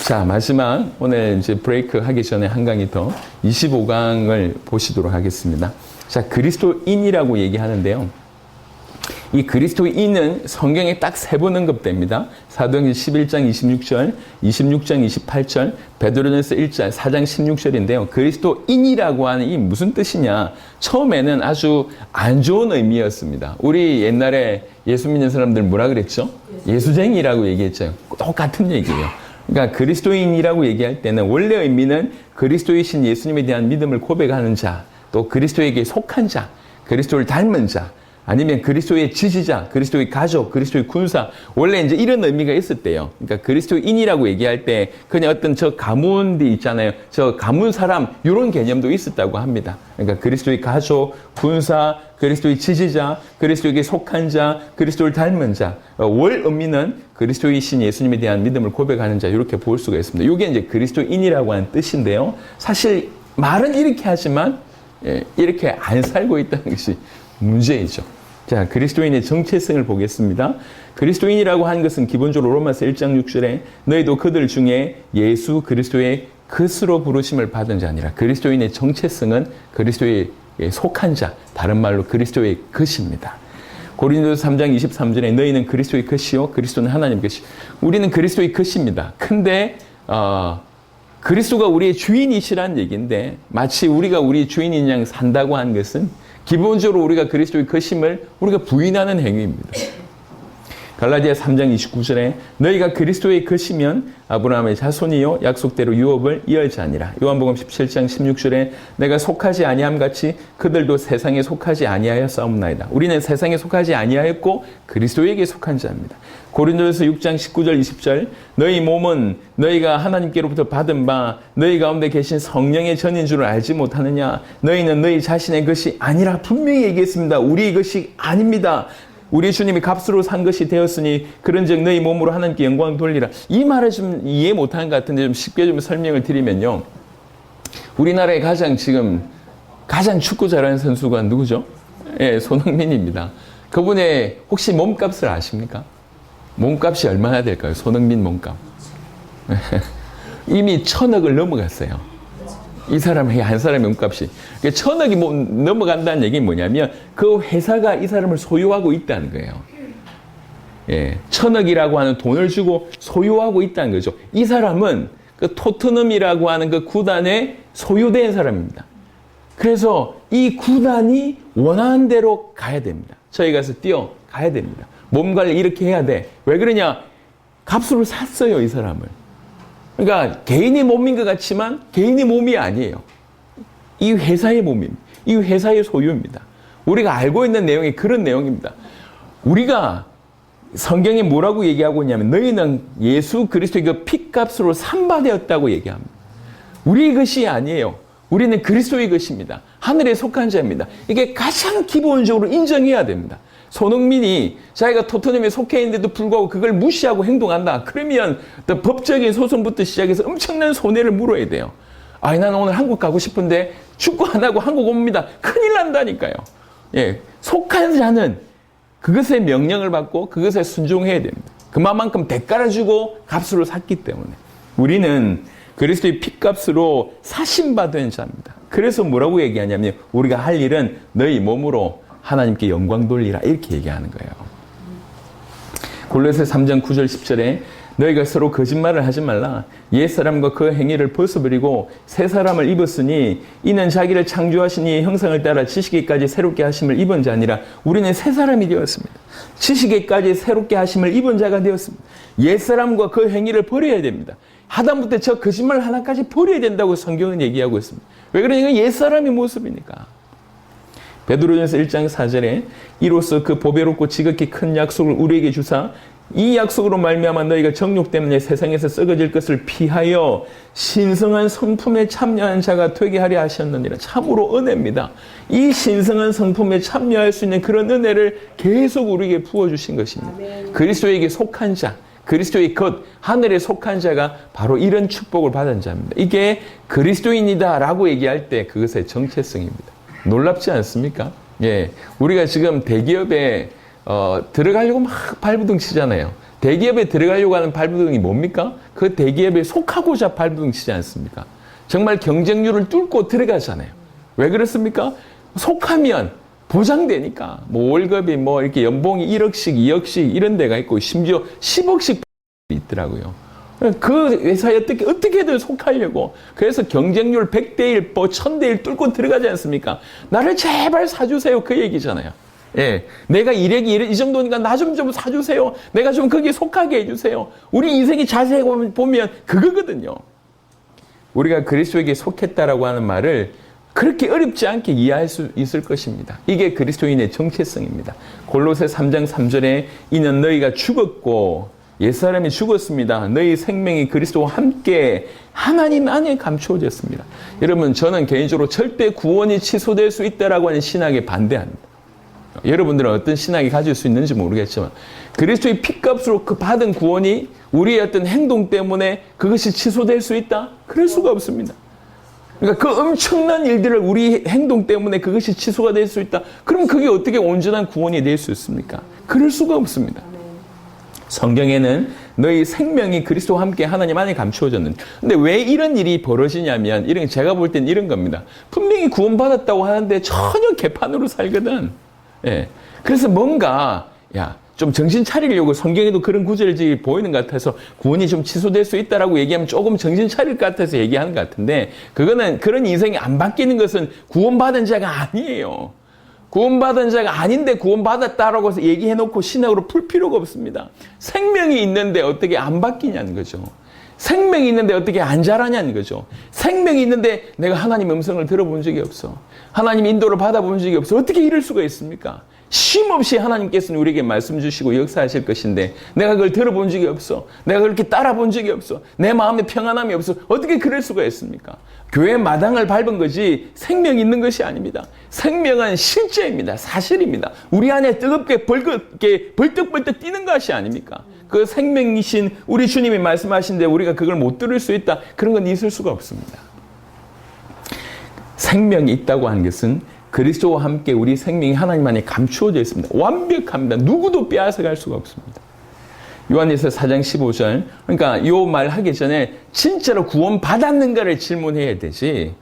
자, 마지막 오늘 이제 브레이크 하기 전에 한 강의 더 25강을 보시도록 하겠습니다. 자, 그리스도인이라고 얘기하는데요. 이 그리스도인은 성경에 딱 세 번 언급됩니다. 사도행전 11장 26절, 26장 28절, 베드로전서 1장 4장 16절인데요. 그리스도인이라고 하는 이 무슨 뜻이냐? 처음에는 아주 안 좋은 의미였습니다. 우리 옛날에 예수 믿는 사람들 뭐라 그랬죠? 예수쟁이라고 얘기했죠. 똑같은 얘기예요. 그러니까 그리스도인이라고 얘기할 때는 원래 의미는 그리스도이신 예수님에 대한 믿음을 고백하는 자, 또 그리스도에게 속한 자, 그리스도를 닮은 자, 아니면 그리스도의 지지자, 그리스도의 가족, 그리스도의 군사, 원래 이제 이런 의미가 있었대요. 그러니까 그리스도인이라고 얘기할 때 그냥 어떤 저 가문이 있잖아요. 저 가문 사람, 이런 개념도 있었다고 합니다. 그러니까 그리스도의 가족, 군사, 그리스도의 지지자, 그리스도에게 속한 자, 그리스도를 닮은 자. 월 의미는 그리스도이신 예수님에 대한 믿음을 고백하는 자, 이렇게 볼 수가 있습니다. 이게 이제 그리스도인이라고 하는 뜻인데요. 사실 말은 이렇게 하지만 이렇게 안 살고 있다는 것이 문제이죠. 자, 그리스도인의 정체성을 보겠습니다. 그리스도인이라고 하는 것은 기본적으로 로마서 1장 6절에 너희도 그들 중에 예수 그리스도의 것으로 부르심을 받은 자니라. 그리스도인의 정체성은 그리스도에 속한 자, 다른 말로 그리스도의 것입니다. 고린도서 3장 23절에 너희는 그리스도의 것이요 그리스도는 하나님의 것이요. 우리는 그리스도의 것입니다. 근데 그리스도가 우리의 주인이시라는 얘기인데 마치 우리가 우리 주인인 양 산다고 하는 것은 기본적으로 우리가 그리스도의 것임을 우리가 부인하는 행위입니다. 갈라디아 3장 29절에 너희가 그리스도의 것이면 아브라함의 자손이요 약속대로 유업을 이을 자니라. 요한복음 17장 16절에 내가 속하지 아니함 같이 그들도 세상에 속하지 아니하였사옵나이다. 우리는 세상에 속하지 아니하였고 그리스도에게 속한 자입니다. 고린도전서 6장 19절 20절 너희 몸은 너희가 하나님께로부터 받은 바 너희 가운데 계신 성령의 전인 줄을 알지 못하느냐. 너희는 너희 자신의 것이 아니라 분명히 얘기했습니다. 우리의 것이 아닙니다. 우리 주님이 값으로 산 것이 되었으니 그런즉 너희 몸으로 하나님께 영광 돌리라. 이 말을 좀 이해 못하는 것 같은데 좀 쉽게 좀 설명을 드리면요. 우리나라에 가장 축구 잘하는 선수가 누구죠? 예, 손흥민입니다. 그분의 혹시 몸값을 아십니까? 몸값이 얼마나 될까요? 손흥민 몸값. 이미 1,000억을 넘어갔어요. 이 사람의 한 사람의 몸값이. 1,000억이 넘어간다는 얘기는 뭐냐면 그 회사가 이 사람을 소유하고 있다는 거예요. 예, 1,000억이라고 하는 돈을 주고 소유하고 있다는 거죠. 이 사람은 그 토트넘이라고 하는 그 구단에 소유된 사람입니다. 그래서 이 구단이 원하는 대로 가야 됩니다. 저희 가서 뛰어가야 됩니다. 몸 관리 이렇게 해야 돼. 왜 그러냐? 값으로 샀어요, 이 사람을. 그러니까 개인의 몸인 것 같지만 개인의 몸이 아니에요. 이 회사의 몸입니다. 이 회사의 소유입니다. 우리가 알고 있는 내용이 그런 내용입니다. 우리가 성경에 뭐라고 얘기하고 있냐면 너희는 예수 그리스도의 그 핏값으로 산바되었다고 얘기합니다. 우리의 것이 아니에요. 우리는 그리스도의 것입니다. 하늘에 속한 자입니다. 이게 가장 기본적으로 인정해야 됩니다. 손흥민이 자기가 토트넘에 속해 있는데도 불구하고 그걸 무시하고 행동한다. 그러면 또 법적인 소송부터 시작해서 엄청난 손해를 물어야 돼요. 아니, 나는 오늘 한국 가고 싶은데 축구 안 하고 한국 옵니다. 큰일 난다니까요. 예, 속한 자는 그것의 명령을 받고 그것에 순종해야 됩니다. 그만큼 대가를 주고 값으로 샀기 때문에. 우리는 그리스도의 핏값으로 사심받은 자입니다. 그래서 뭐라고 얘기하냐면 우리가 할 일은 너희 몸으로 하나님께 영광 돌리라 이렇게 얘기하는 거예요. 골로새 3장 9절 10절에 너희가 서로 거짓말을 하지 말라. 옛사람과 그 행위를 벗어버리고 새 사람을 입었으니 이는 자기를 창조하신 이의 형상을 따라 지식에까지 새롭게 하심을 입은 자니라. 우리는 새 사람이 되었습니다. 지식에까지 새롭게 하심을 입은 자가 되었습니다. 옛사람과 그 행위를 버려야 됩니다. 하다못해 저 거짓말 하나까지 버려야 된다고 성경은 얘기하고 있습니다. 왜 그러냐면 옛사람의 모습이니까. 베드로전서 1장 4절에 이로써 그 보배롭고 지극히 큰 약속을 우리에게 주사 이 약속으로 말미암아 너희가 정욕 때문에 세상에서 썩어질 것을 피하여 신성한 성품에 참여한 자가 되게 하려 하셨느니라. 참으로 은혜입니다. 이 신성한 성품에 참여할 수 있는 그런 은혜를 계속 우리에게 부어주신 것입니다. 그리스도에게 속한 자, 그리스도의 것, 하늘에 속한 자가 바로 이런 축복을 받은 자입니다. 이게 그리스도인이다라고 얘기할 때 그것의 정체성입니다. 놀랍지 않습니까? 예, 우리가 지금 대기업에 들어가려고 막 발부둥 치잖아요. 대기업에 들어가려고 하는 발버둥이 뭡니까? 그 대기업에 속하고자 발버둥 치지 않습니까? 정말 경쟁률을 뚫고 들어가잖아요. 왜 그렇습니까? 속하면 보장되니까. 뭐 월급이 뭐 이렇게 연봉이 1억씩, 2억씩 이런 데가 있고 심지어 10억씩 있더라고요. 그 회사에 어떻게든 속하려고. 그래서 경쟁률 100대 1, 뭐 1000대 1 뚫고 들어가지 않습니까? 나를 제발 사주세요. 그 얘기잖아요. 예. 내가 이력이 이 정도니까 나 좀 사주세요. 내가 좀 거기에 속하게 해주세요. 우리 인생이 자세히 보면 그거거든요. 우리가 그리스도에게 속했다라고 하는 말을 그렇게 어렵지 않게 이해할 수 있을 것입니다. 이게 그리스도인의 정체성입니다. 골로새 3장 3절에 이는 너희가 죽었고 옛사람이 죽었습니다. 너희 생명이 그리스도와 함께 하나님 안에 감추어졌습니다. 여러분, 저는 개인적으로 절대 구원이 취소될 수 있다라고 하는 신학에 반대합니다. 여러분들은 어떤 신학이 가질 수 있는지 모르겠지만 그리스도의 피값으로 그 받은 구원이 우리의 어떤 행동 때문에 그것이 취소될 수 있다? 그럴 수가 없습니다. 그러니까 그 엄청난 일들을 우리 행동 때문에 그것이 취소가 될 수 있다? 그럼 그게 어떻게 온전한 구원이 될 수 있습니까? 그럴 수가 없습니다. 성경에는 너희 생명이 그리스도와 함께 하나님 안에 감추어졌는데, 근데 왜 이런 일이 벌어지냐면, 제가 볼 땐 이런 겁니다. 분명히 구원받았다고 하는데 전혀 개판으로 살거든. 예. 그래서 뭔가, 좀 정신 차리려고 성경에도 그런 구절이 보이는 것 같아서 구원이 좀 취소될 수 있다라고 얘기하면 조금 정신 차릴 것 같아서 얘기하는 것 같은데, 그거는 그런 인생이 안 바뀌는 것은 구원받은 자가 아니에요. 구원받은 자가 아닌데 구원받았다라고 해서 얘기해놓고 신학으로 풀 필요가 없습니다. 생명이 있는데 어떻게 안 바뀌냐는 거죠. 생명이 있는데 어떻게 안 자라냐는 거죠. 생명이 있는데 내가 하나님 음성을 들어본 적이 없어. 하나님 인도를 받아본 적이 없어. 어떻게 이럴 수가 있습니까? 쉼없이 하나님께서는 우리에게 말씀 주시고 역사하실 것인데 내가 그걸 들어본 적이 없어. 내가 그렇게 따라본 적이 없어. 내 마음에 평안함이 없어. 어떻게 그럴 수가 있습니까? 교회 마당을 밟은 것이 생명이 있는 것이 아닙니다. 생명은 실제입니다. 사실입니다. 우리 안에 뜨겁게 벌떡벌떡 뛰는 것이 아닙니까? 그 생명이신 우리 주님이 말씀하신데 우리가 그걸 못 들을 수 있다. 그런 건 있을 수가 없습니다. 생명이 있다고 하는 것은 그리스도와 함께 우리 생명이 하나님 안에 감추어져 있습니다. 완벽합니다. 누구도 빼앗아갈 수가 없습니다. 요한일서 4장 15절, 그러니까 이 말 하기 전에 진짜로 구원 받았는가를 질문해야 되지,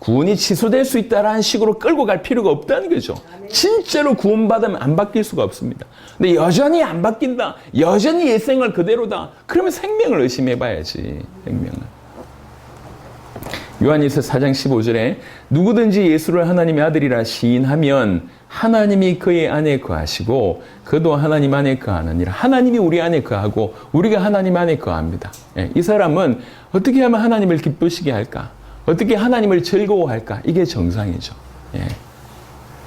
구원이 취소될 수 있다라는 식으로 끌고 갈 필요가 없다는 거죠. 진짜로 구원받으면 안 바뀔 수가 없습니다. 근데 여전히 안 바뀐다, 여전히 옛생활 그대로다, 그러면 생명을 의심해 봐야지. 생명을. 요한일서 4장 15절에 누구든지 예수를 하나님의 아들이라 시인하면 하나님이 그의 안에 거하시고 그도 하나님 안에 거하느니라. 하나님이 우리 안에 거하고 우리가 하나님 안에 거합니다. 이 사람은 어떻게 하면 하나님을 기쁘시게 할까? 어떻게 하나님을 즐거워할까? 이게 정상이죠.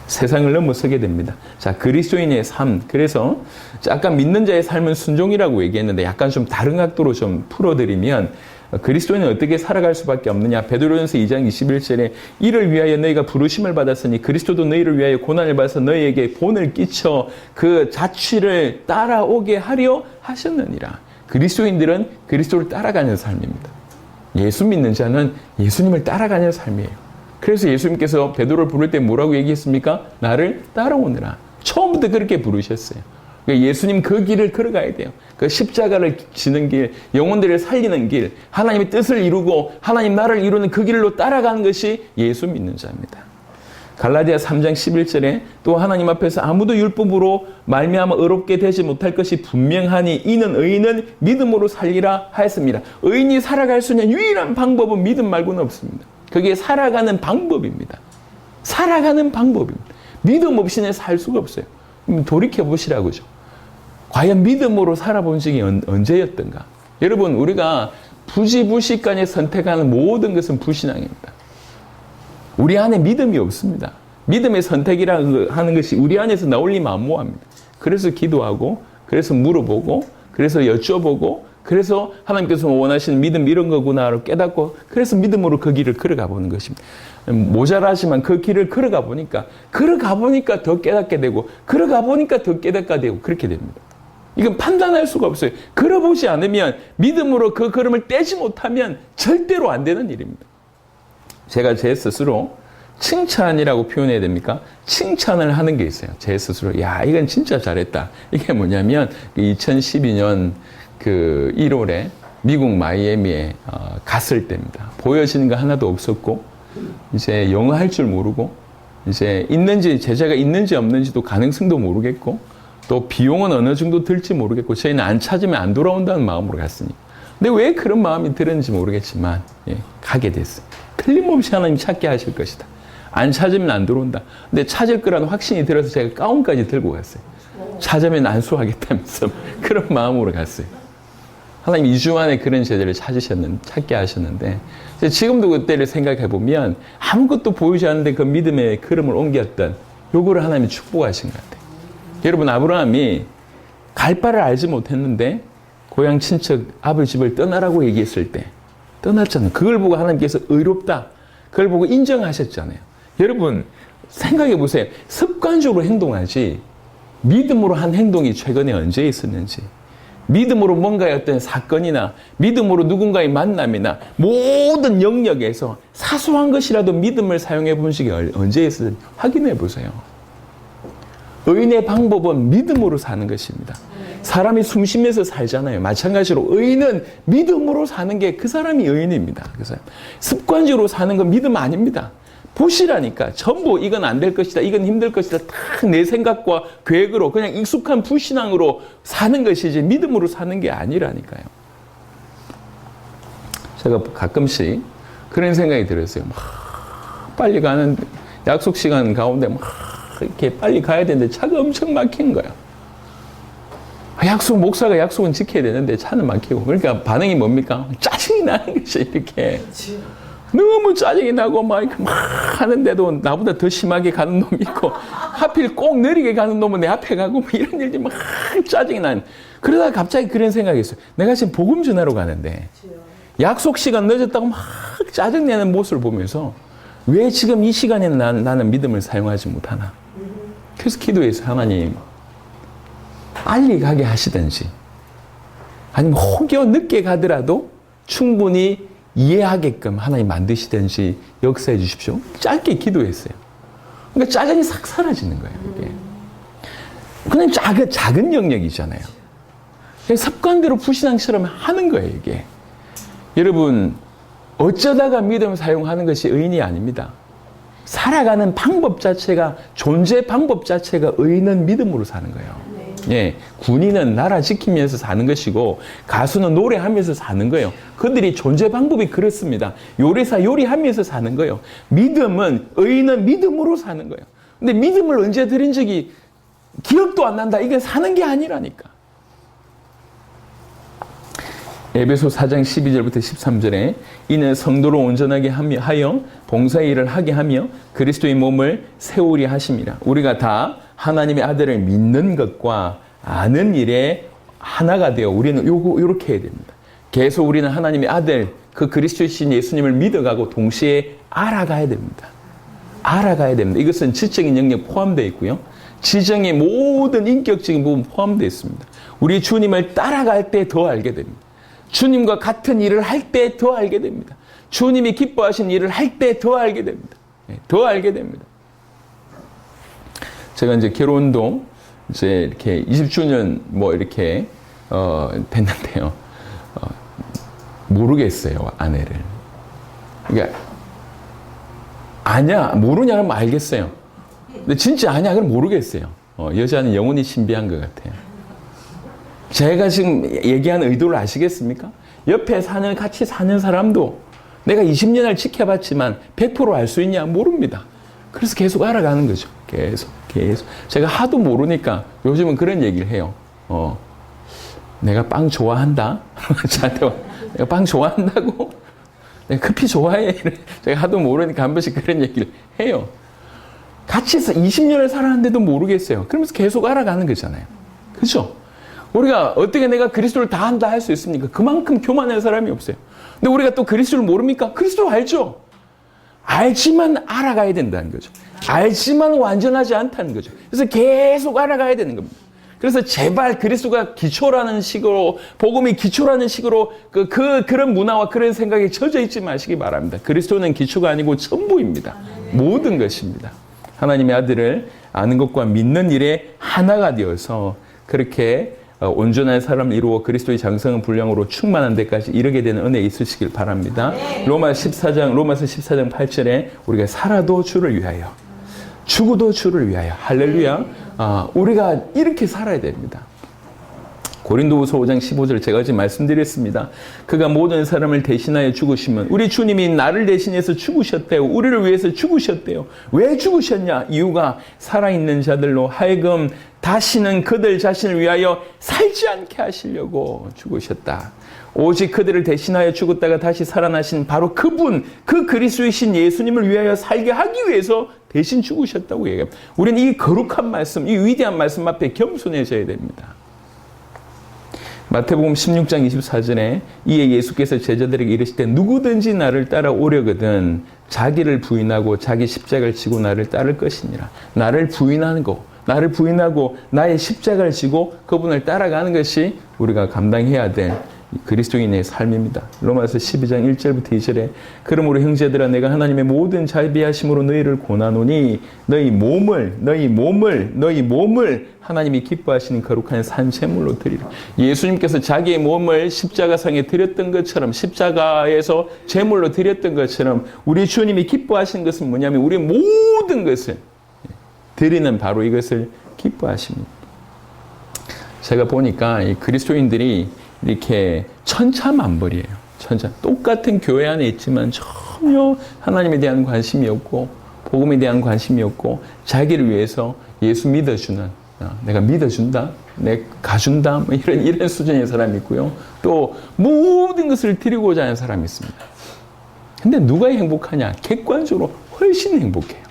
세상을 넘어서게 됩니다. 자, 그리스도인의 삶. 그래서 아까 믿는 자의 삶은 순종이라고 얘기했는데 약간 좀 다른 각도로 좀 풀어드리면 그리스도인은 어떻게 살아갈 수밖에 없느냐. 베드로전서 2장 21절에 이를 위하여 너희가 부르심을 받았으니 그리스도도 너희를 위하여 고난을 받아서 너희에게 본을 끼쳐 그 자취를 따라오게 하려 하셨느니라. 그리스도인들은 그리스도를 따라가는 삶입니다. 예수 믿는 자는 예수님을 따라가는 삶이에요. 그래서 예수님께서 베드로를 부를 때 뭐라고 얘기했습니까? 나를 따라오느라. 처음부터 그렇게 부르셨어요. 예수님 그 길을 걸어가야 돼요. 그 십자가를 지는 길, 영혼들을 살리는 길, 하나님의 뜻을 이루고 하나님 나라를 이루는 그 길로 따라가는 것이 예수 믿는 자입니다. 갈라디아 3장 11절에 또 하나님 앞에서 아무도 율법으로 말미암아 의롭게 되지 못할 것이 분명하니 이는 의인은 믿음으로 살리라 하였습니다. 의인이 살아갈 수 있는 유일한 방법은 믿음 말고는 없습니다. 그게 살아가는 방법입니다. 살아가는 방법입니다. 믿음 없이는 살 수가 없어요. 돌이켜보시라고죠. 과연 믿음으로 살아본 적이 언제였던가? 여러분, 우리가 부지불식간에 선택하는 모든 것은 불신앙입니다. 우리 안에 믿음이 없습니다. 믿음의 선택이라고 하는 것이 우리 안에서 나올 리 만무합니다. 그래서 기도하고, 그래서 물어보고, 그래서 여쭤보고, 그래서 하나님께서 원하시는 믿음 이런 거구나를 깨닫고, 그래서 믿음으로 그 길을 걸어가 보는 것입니다. 모자라지만 그 길을 걸어가 보니까 더 깨닫게 되고, 걸어가 보니까 더 깨닫게 되고, 그렇게 됩니다. 이건 판단할 수가 없어요. 걸어보지 않으면, 믿음으로 그 걸음을 떼지 못하면 절대로 안 되는 일입니다. 제가 제 스스로 칭찬이라고 표현해야 됩니까? 칭찬을 하는 게 있어요. 제 스스로. 야, 이건 진짜 잘했다. 이게 뭐냐면 2012년 그 1월에 미국 마이애미에 갔을 때입니다. 보여지는 거 하나도 없었고 이제 영어 할 줄 모르고 이제 있는지 제자가 있는지 없는지도 가능성도 모르겠고 또 비용은 어느 정도 들지 모르겠고 저희는 안 찾으면 안 돌아온다는 마음으로 갔으니까. 근데 왜 그런 마음이 들었는지 모르겠지만 가게 됐어요. 틀림없이 하나님 찾게 하실 것이다. 안 찾으면 안 들어온다. 근데 찾을 거라는 확신이 들어서 제가 가운까지 들고 갔어요. 찾으면 안수하겠다면서 그런 마음으로 갔어요. 하나님 2주 안에 그런 제자를 찾게 하셨는데 지금도 그때를 생각해 보면 아무것도 보이지 않는데 그 믿음의 걸음을 옮겼던 요거를 하나님이 축복하신 것 같아요. 여러분 아브라함이 갈 바를 알지 못했는데 고향 친척 아버지 집을 떠나라고 얘기했을 때 떠났잖아요. 그걸 보고 하나님께서 의롭다. 그걸 보고 인정하셨잖아요. 여러분 생각해 보세요. 습관적으로 행동하지 믿음으로 한 행동이 최근에 언제 있었는지 믿음으로 뭔가의 어떤 사건이나 믿음으로 누군가의 만남이나 모든 영역에서 사소한 것이라도 믿음을 사용해 본 적이 언제 있었는지 확인해 보세요. 의인의 방법은 믿음으로 사는 것입니다. 사람이 숨 쉬면서 살잖아요. 마찬가지로 의인은 믿음으로 사는 게 그 사람이 의인입니다. 그래서 습관적으로 사는 건 믿음 아닙니다. 보시라니까. 전부 이건 안 될 것이다. 이건 힘들 것이다. 다 내 생각과 계획으로 그냥 익숙한 불신앙으로 사는 것이지 믿음으로 사는 게 아니라니까요. 제가 가끔씩 그런 생각이 들었어요. 막 빨리 가는 약속 시간 가운데 막 이렇게 빨리 가야 되는데 차가 엄청 막힌 거야. 목사가 약속은 지켜야 되는데 차는 막히고. 그러니까 반응이 뭡니까? 짜증이 나는 것이 이렇게. 너무 짜증이 나고 막 하는데도 나보다 더 심하게 가는 놈이 있고 하필 꼭 느리게 가는 놈은 내 앞에 가고 뭐 이런 일들이 막 짜증이 나는. 그러다가 갑자기 그런 생각이 있어요. 내가 지금 복음 전하러 가는데 약속 시간 늦었다고 막 짜증내는 모습을 보면서 왜 지금 이 시간에는 나는 믿음을 사용하지 못하나. 그래서 기도해서 하나님 빨리 가게 하시든지 아니면 혹여 늦게 가더라도 충분히 이해하게끔 하나님 만드시든지 역사해 주십시오. 짧게 기도했어요. 그러니까 짜증이 싹 사라지는 거예요. 이게. 그냥 작은 영역이잖아요. 그냥 습관대로 불신앙처럼 하는 거예요. 이게. 여러분 어쩌다가 믿음을 사용하는 것이 의인이 아닙니다. 살아가는 방법 자체가 존재 방법 자체가 의인은 믿음으로 사는 거예요. 예, 군인은 나라 지키면서 사는 것이고 가수는 노래하면서 사는 거예요. 그들이 존재 방법이 그렇습니다. 요리사 요리하면서 사는 거예요. 믿음은 의인은 믿음으로 사는 거예요. 근데 믿음을 언제 드린 적이 기억도 안 난다. 이게 사는 게 아니라니까. 에베소 4장 12절부터 13절에 이는 성도로 온전하게 하여 봉사의 일을 하게 하며 그리스도의 몸을 세우리 하심이라. 우리가 다 하나님의 아들을 믿는 것과 아는 일에 하나가 되어 우리는 요렇게 해야 됩니다. 계속 우리는 하나님의 아들, 그 그리스도이신 예수님을 믿어가고 동시에 알아가야 됩니다. 알아가야 됩니다. 이것은 지적인 영역 포함되어 있고요. 지정의 모든 인격적인 부분 포함되어 있습니다. 우리 주님을 따라갈 때 더 알게 됩니다. 주님과 같은 일을 할 때 더 알게 됩니다. 주님이 기뻐하신 일을 할 때 더 알게 됩니다. 더 알게 됩니다. 제가 이제 결혼도 이제 이렇게 20주년 뭐 이렇게 됐는데요. 모르겠어요, 아내를. 그러니까 아냐, 모르냐 그러면 알겠어요. 근데 진짜 아냐 그러면 모르겠어요. 여자는 영혼이 신비한 것 같아요. 제가 지금 얘기하는 의도를 아시겠습니까? 옆에 같이 사는 사람도 내가 20년을 지켜봤지만 100% 알 수 있냐? 모릅니다. 그래서 계속 알아가는 거죠. 계속. 제가 하도 모르니까 요즘은 그런 얘기를 해요. 내가 빵 좋아한다? 저한테 내가 빵 좋아한다고? 내가 커피 좋아해? 제가 하도 모르니까 한 번씩 그런 얘기를 해요. 같이 20년을 살았는데도 모르겠어요. 그러면서 계속 알아가는 거잖아요. 그죠? 우리가 어떻게 내가 그리스도를 다 한다 할 수 있습니까? 그만큼 교만한 사람이 없어요. 근데 우리가 또 그리스도를 모릅니까? 그리스도 알죠? 알지만 알아가야 된다는 거죠. 알지만 완전하지 않다는 거죠. 그래서 계속 알아가야 되는 겁니다. 그래서 제발 그리스도가 기초라는 식으로, 복음이 기초라는 식으로 그런 문화와 그런 생각에 젖어 있지 마시기 바랍니다. 그리스도는 기초가 아니고 전부입니다. 모든 것입니다. 하나님의 아들을 아는 것과 믿는 일에 하나가 되어서 그렇게 온전한 사람을 이루어 그리스도의 장성한 분량으로 충만한 데까지 이르게 되는 은혜 있으시길 바랍니다. 로마서 14장 8절에 우리가 살아도 주를 위하여, 죽어도 주를 위하여, 할렐루야. 우리가 이렇게 살아야 됩니다. 고린도후서 5장 15절 제가 어제 말씀드렸습니다. 그가 모든 사람을 대신하여 죽으시면, 우리 주님이 나를 대신해서 죽으셨대요. 우리를 위해서 죽으셨대요. 왜 죽으셨냐? 이유가 살아있는 자들로 하여금 다시는 그들 자신을 위하여 살지 않게 하시려고 죽으셨다. 오직 그들을 대신하여 죽었다가 다시 살아나신 바로 그분, 그 그리스도이신 예수님을 위하여 살게 하기 위해서 대신 죽으셨다고 얘기해요. 우리는 이 거룩한 말씀, 이 위대한 말씀 앞에 겸손해져야 됩니다. 마태복음 16장 24절에 이에 예수께서 제자들에게 이르실 때 누구든지 나를 따라오려거든 자기를 부인하고 자기 십자가를 지고 나를 따를 것이니라. 나를 부인하고 나의 십자가를 지고 그분을 따라가는 것이 우리가 감당해야 될 그리스도인의 삶입니다. 로마서 12장 1절부터 2절에 그러므로 형제들아 내가 하나님의 모든 자비하심으로 너희를 고나노니 너희 몸을 하나님이 기뻐하시는 거룩한 산제물로 드리라. 예수님께서 자기의 몸을 십자가상에 드렸던 것처럼, 십자가에서 제물로 드렸던 것처럼 우리 주님이 기뻐하시는 것은 뭐냐면 우리 모든 것을 드리는 바로 이것을 기뻐하십니다. 제가 보니까 이 그리스도인들이 이렇게 천차만별이에요. 똑같은 교회 안에 있지만 전혀 하나님에 대한 관심이 없고 복음에 대한 관심이 없고 자기를 위해서 예수 믿어주는, 내가 믿어준다, 내가 가준다, 뭐 이런 수준의 사람이 있고요. 또 모든 것을 드리고자 하는 사람이 있습니다. 근데 누가 행복하냐? 객관적으로 훨씬 행복해요.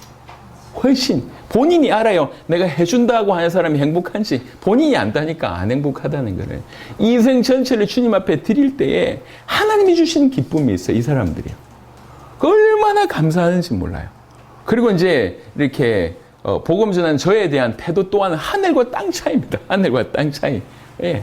훨씬. 본인이 알아요. 내가 해준다고 하는 사람이 행복한지 본인이 안다니까 안 행복하다는 거를. 인생 전체를 주님 앞에 드릴 때에 하나님이 주신 기쁨이 있어요. 이 사람들이요. 얼마나 감사하는지 몰라요. 그리고 이제 이렇게 복음 전한 저에 대한 태도 또한 하늘과 땅 차이입니다. 하늘과 땅 차이. 예.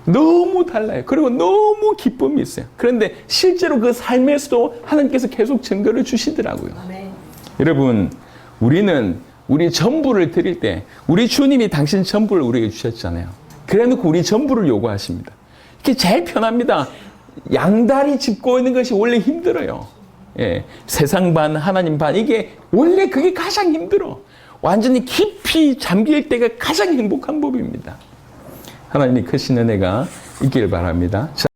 너무 달라요. 그리고 너무 기쁨이 있어요. 그런데 실제로 그 삶에서도 하나님께서 계속 증거를 주시더라고요. 아멘. 여러분, 우리는 우리 전부를 드릴 때 우리 주님이 당신 전부를 우리에게 주셨잖아요. 그래놓고 우리 전부를 요구하십니다. 이게 제일 편합니다. 양다리 짚고 있는 것이 원래 힘들어요. 예, 세상 반 하나님 반, 이게 원래 그게 가장 힘들어. 완전히 깊이 잠길 때가 가장 행복한 법입니다. 하나님이 크신 은혜가 있기를 바랍니다.